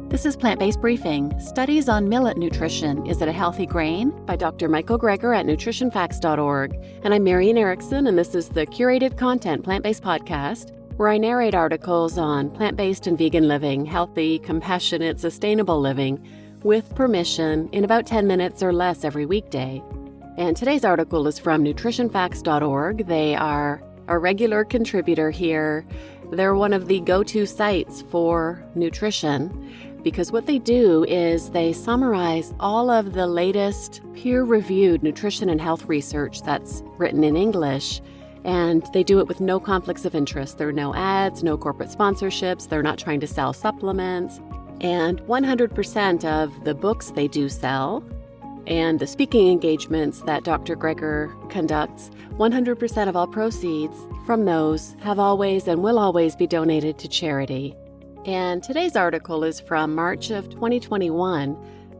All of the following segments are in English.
This is Plant-Based Briefing, Studies on Millet Nutrition. Is it a healthy grain? By Dr. Michael Greger at nutritionfacts.org. And I'm Marian Erickson, and this is the curated content plant-based podcast where I narrate articles on plant-based and vegan living, healthy, compassionate, sustainable living, with permission in about 10 minutes or less every weekday. And today's article is from nutritionfacts.org. They are a regular contributor here. They're one of the go-to sites for nutrition because what they do is they summarize all of the latest peer-reviewed nutrition and health research that's written in English, and they do it with no conflicts of interest. There are no ads, no corporate sponsorships. They're not trying to sell supplements. And 100% of the books they do sell and the speaking engagements that Dr. Greger conducts, 100% of all proceeds from those have always and will always be donated to charity. And today's article is from March of 2021,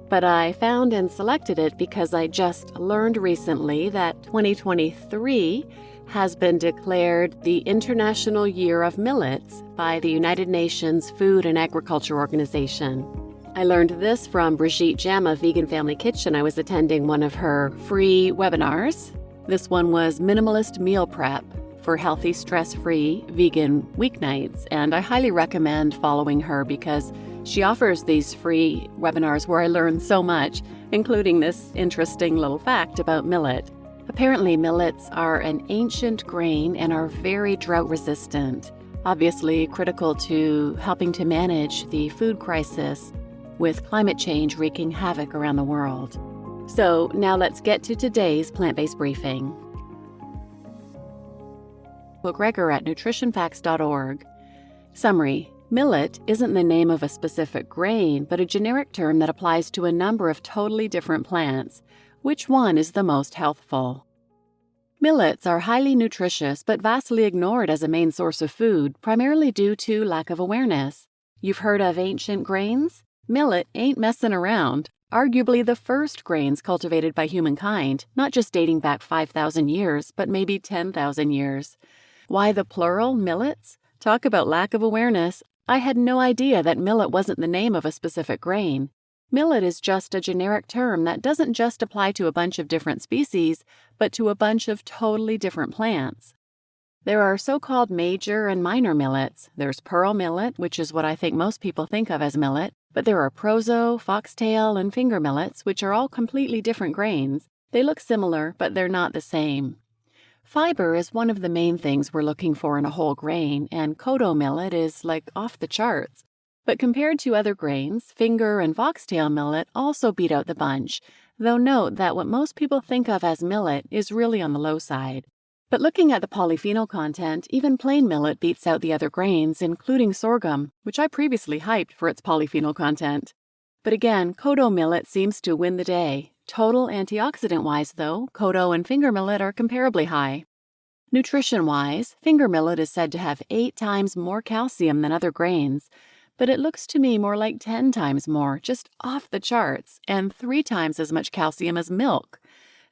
but I found and selected it because I just learned recently that 2023 has been declared the International Year of Millets by the United Nations Food and Agriculture Organization. I learned this from Brigitte Gem of Vegan Family Kitchen. I was attending one of her free webinars. This one was Minimalist Meal Prep for Healthy, Stress-Free Vegan Weeknights, and I highly recommend following her because she offers these free webinars where I learn so much, including this interesting little fact about millet. Apparently, millets are an ancient grain and are very drought-resistant, obviously critical to helping to manage the food crisis with climate change wreaking havoc around the world. So now let's get to today's plant-based briefing. Greger at nutritionfacts.org. Summary: millet isn't the name of a specific grain, but a generic term that applies to a number of totally different plants. Which one is the most healthful? Millets are highly nutritious but vastly ignored as a main source of food, primarily due to lack of awareness. You've heard of ancient grains? Millet ain't messing around. Arguably the first grains cultivated by humankind, not just dating back 5,000 years, but maybe 10,000 years. Why the plural, millets? Talk about lack of awareness. I had no idea that millet wasn't the name of a specific grain. Millet is just a generic term that doesn't just apply to a bunch of different species, but to a bunch of totally different plants. There are so-called major and minor millets. There's pearl millet, which is what I think most people think of as millet, but there are proso, foxtail, and finger millets, which are all completely different grains. They look similar, but they're not the same. Fiber is one of the main things we're looking for in a whole grain, and kodo millet is like off the charts. But compared to other grains, finger and foxtail millet also beat out the bunch, though note that what most people think of as millet is really on the low side. But looking at the polyphenol content, even plain millet beats out the other grains, including sorghum, which I previously hyped for its polyphenol content. But again, kodo millet seems to win the day. Total antioxidant-wise, though, kodo and finger millet are comparably high. Nutrition-wise, finger millet is said to have 8 times more calcium than other grains, but it looks to me more like 10 times more, just off the charts, and 3 times as much calcium as milk.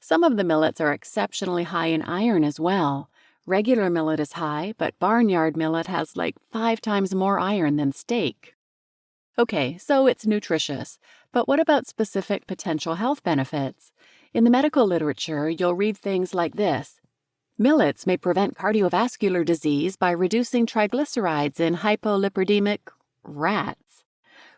Some of the millets are exceptionally high in iron as well. Regular millet is high, but barnyard millet has like 5 times more iron than steak. Okay, so it's nutritious, but what about specific potential health benefits? In the medical literature, you'll read things like this. Millets may prevent cardiovascular disease by reducing triglycerides in hypolipidemic rats.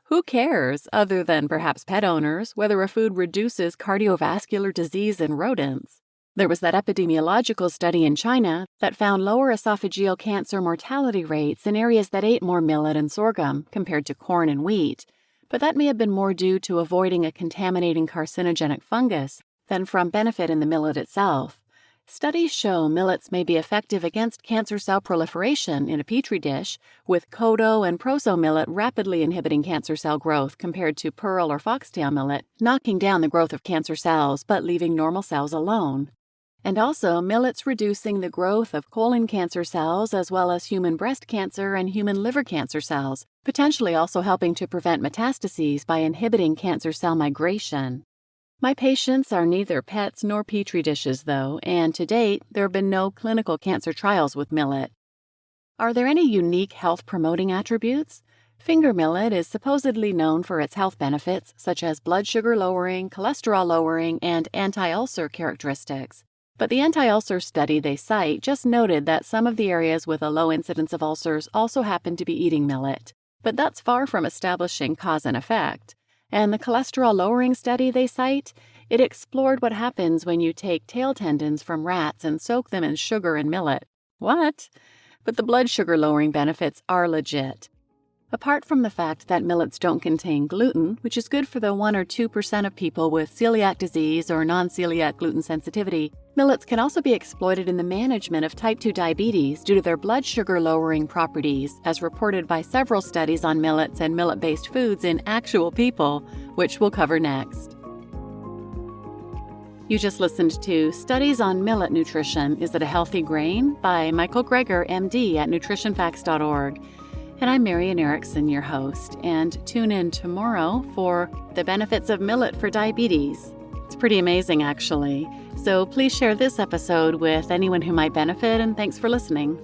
Who cares, other than perhaps pet owners, whether a food reduces cardiovascular disease in rodents? There was that epidemiological study in China that found lower esophageal cancer mortality rates in areas that ate more millet and sorghum compared to corn and wheat, but that may have been more due to avoiding a contaminating carcinogenic fungus than from benefit in the millet itself. Studies show millets may be effective against cancer cell proliferation in a petri dish, with kodo and proso millet rapidly inhibiting cancer cell growth compared to pearl or foxtail millet, knocking down the growth of cancer cells but leaving normal cells alone. And also, millets reducing the growth of colon cancer cells as well as human breast cancer and human liver cancer cells, potentially also helping to prevent metastases by inhibiting cancer cell migration. My patients are neither pets nor petri dishes, though, and to date, there have been no clinical cancer trials with millet. Are there any unique health-promoting attributes? Finger millet is supposedly known for its health benefits, such as blood sugar lowering, cholesterol lowering, and anti-ulcer characteristics. But the anti-ulcer study they cite just noted that some of the areas with a low incidence of ulcers also happen to be eating millet. But that's far from establishing cause and effect. And the cholesterol-lowering study they cite, it explored what happens when you take tail tendons from rats and soak them in sugar and millet. What? But the blood sugar-lowering benefits are legit. Apart from the fact that millets don't contain gluten, which is good for the 1 or 2% of people with celiac disease or non-celiac gluten sensitivity, millets can also be exploited in the management of type 2 diabetes due to their blood sugar-lowering properties, as reported by several studies on millets and millet-based foods in actual people, which we'll cover next. You just listened to Studies on Millet Nutrition, Is It a Healthy Grain? By Michael Greger, MD at nutritionfacts.org. And I'm Marian Erickson, your host, and tune in tomorrow for the benefits of millet for diabetes. It's pretty amazing, actually. So please share this episode with anyone who might benefit, and thanks for listening.